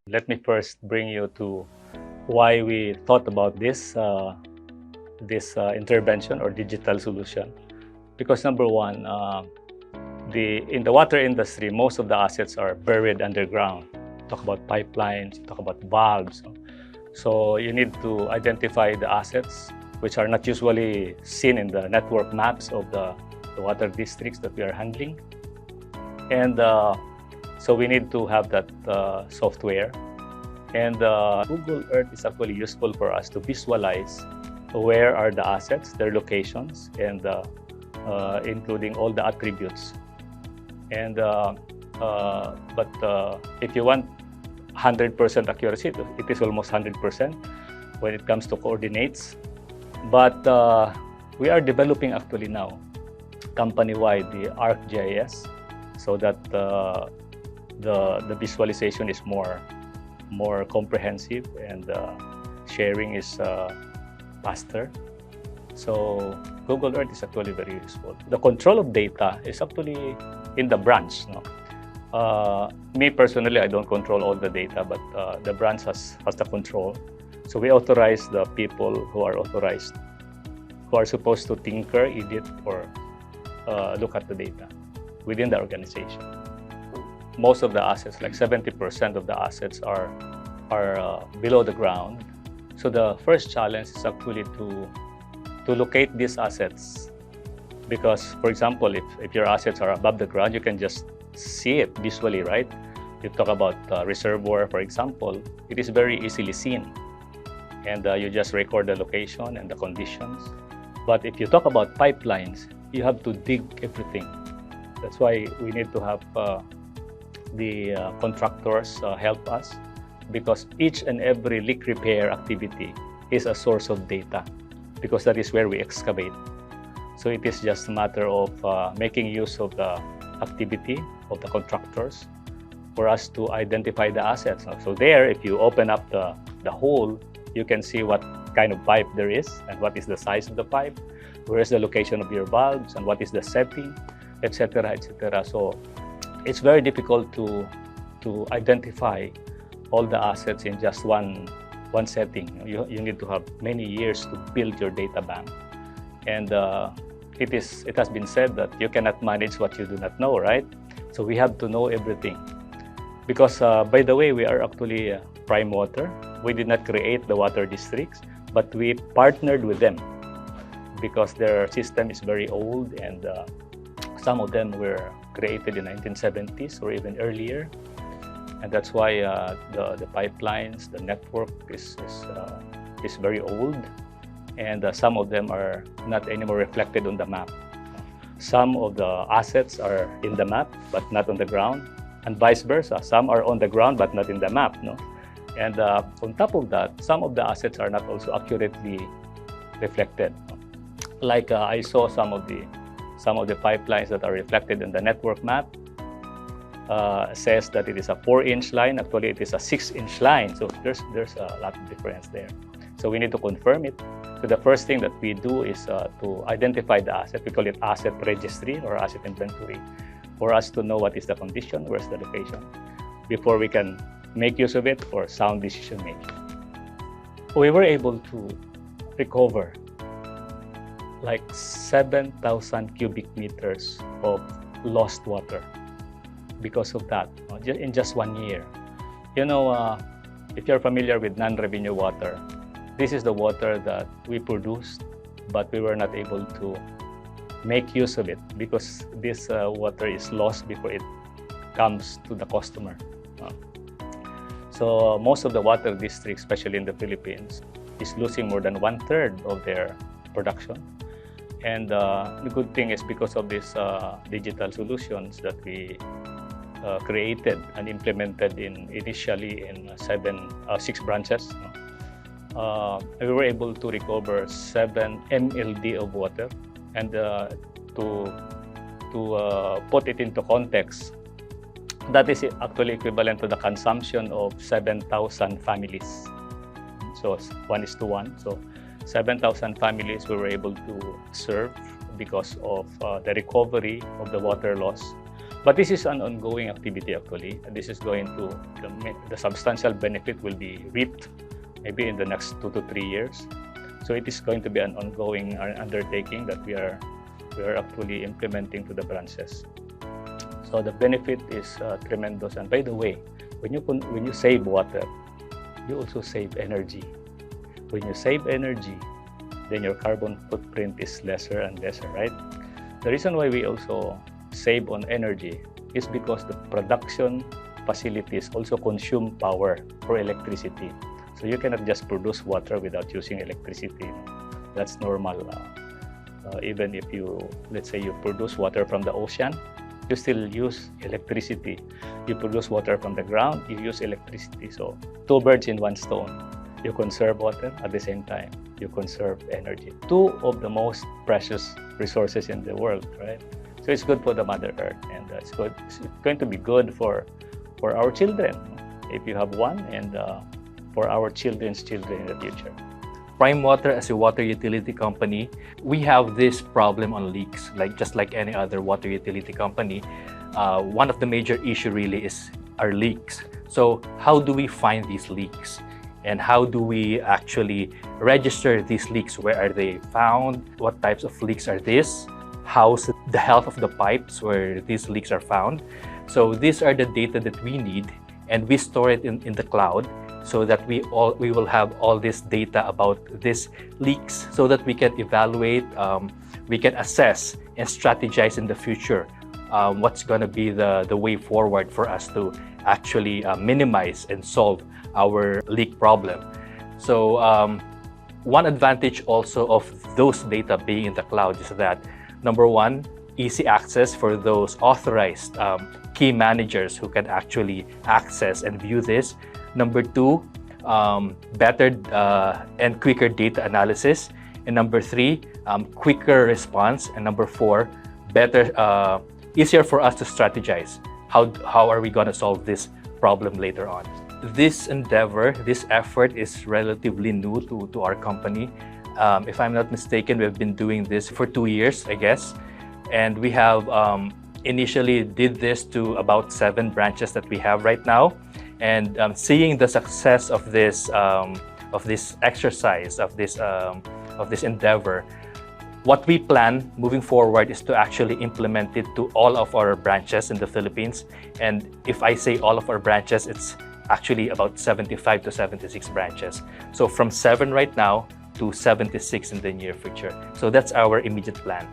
Let me first bring you to why we thought about this intervention or digital solution. Because number one, in the water industry, most of the assets are buried underground. Talk about pipelines, talk about valves. So you need to identify the assets which are not usually seen in the network maps of the water districts that we are handling. And so we need to have that software. And Google Earth is actually useful for us to visualize where are the assets, their locations, and including all the attributes. And but if you want 100% accuracy, it is almost 100% when it comes to coordinates. But we are developing actually now company-wide the ArcGIS, so that the visualization is more comprehensive and sharing is faster. So Google Earth is actually very useful. The control of data is actually in the branch. Me personally, I don't control all the data, but the branch has the control. So we authorize the people who are authorized, who are supposed to tinker, edit, or look at the data within the organization. Most of the assets, like 70% of the assets, are below the ground. So the first challenge is actually to locate these assets, because, for example, if your assets are above the ground, you can just see it visually, right? You talk about reservoir, for example, it is very easily seen, and you just record the location and the conditions. But if you talk about pipelines, you have to dig everything. That's why we need to have the contractors help us, because each and every leak repair activity is a source of data, because that is where we excavate. So it is just a matter of making use of the activity of the contractors for us to identify the assets. So there, if you open up the hole, you can see what kind of pipe there is and what is the size of the pipe, where is the location of your valves, and what is the setting, etc., etc. So it's very difficult to identify all the assets in just one setting. You need to have many years to build your data bank. And it has been said that you cannot manage what you do not know, right? So we have to know everything. Because, by the way, we are actually PrimeWater. We did not create the water districts, but we partnered with them because their system is very old, and some of them were created in 1970s or even earlier. And that's why the pipelines, the network is very old, and some of them are not anymore reflected on the map. Some of the assets are in the map but not on the ground, and vice versa. Some are on the ground but not in the map. And on top of that, some of the assets are not also accurately reflected. Like I saw some of the pipelines that are reflected in the network map says that it is a 4-inch line. Actually, it is a 6-inch line. So there's a lot of difference there. So we need to confirm it. So the first thing that we do is to identify the asset. We call it asset registry or asset inventory, for us to know what is the condition, where's the location, before we can make use of it for sound decision making. We were able to recover like 7,000 cubic meters of lost water because of that, in just 1 year. If you're familiar with non-revenue water, this is the water that we produced, but we were not able to make use of it because this water is lost before it comes to the customer. So most of the water districts, especially in the Philippines, is losing more than 1/3 of their production. And the good thing is, because of these digital solutions that we created and implemented initially in 6 branches, we were able to recover 7 MLD of water. And to put it into context, that is actually equivalent to the consumption of 7,000 families. So 1:1. So 7,000 families we were able to serve because of the recovery of the water loss. But this is an ongoing activity actually. This is going to, the substantial benefit will be reaped maybe in the next 2 to 3 years. So it is going to be an ongoing undertaking that we are actually implementing to the branches. So the benefit is tremendous. And by the way, when you save water, you also save energy. When you save energy, then your carbon footprint is lesser and lesser, right? The reason why we also save on energy is because the production facilities also consume power for electricity. So you cannot just produce water without using electricity. That's normal. Even if let's say you produce water from the ocean, you still use electricity. You produce water from the ground, you use electricity. So 2 birds in 1 stone. You conserve water, at the same time, you conserve energy. 2 of the most precious resources in the world, right? So it's good for the Mother Earth, and it's going to be good for our children if you have one, and for our children's children in the future. PrimeWater, as a water utility company, we have this problem on leaks, just like any other water utility company. One of the major issue really is our leaks. So how do we find these leaks? And how do we actually register these leaks? Where are they found? What types of leaks are these? How's the health of the pipes where these leaks are found? So these are the data that we need, and we store it in the cloud, so that we will have all this data about these leaks, so that we can evaluate, we can assess and strategize in the future what's going to be the way forward for us to actually minimize and solve our leak problem. So one advantage also of those data being in the cloud is that, number one, easy access for those authorized key managers who can actually access and view this. Number two, better and quicker data analysis. And number three, quicker response. And number four, easier for us to strategize. How are we going to solve this problem later on? This endeavor, this effort is relatively new to our company. If I'm not mistaken, we've been doing this for 2 years, I guess. And we have initially did this to about 7 branches that we have right now. And seeing the success of this exercise, of this endeavor, what we plan moving forward is to actually implement it to all of our branches in the Philippines. And if I say all of our branches, it's actually about 75 to 76 branches. So from 7 right now to 76 in the near future. So that's our immediate plan.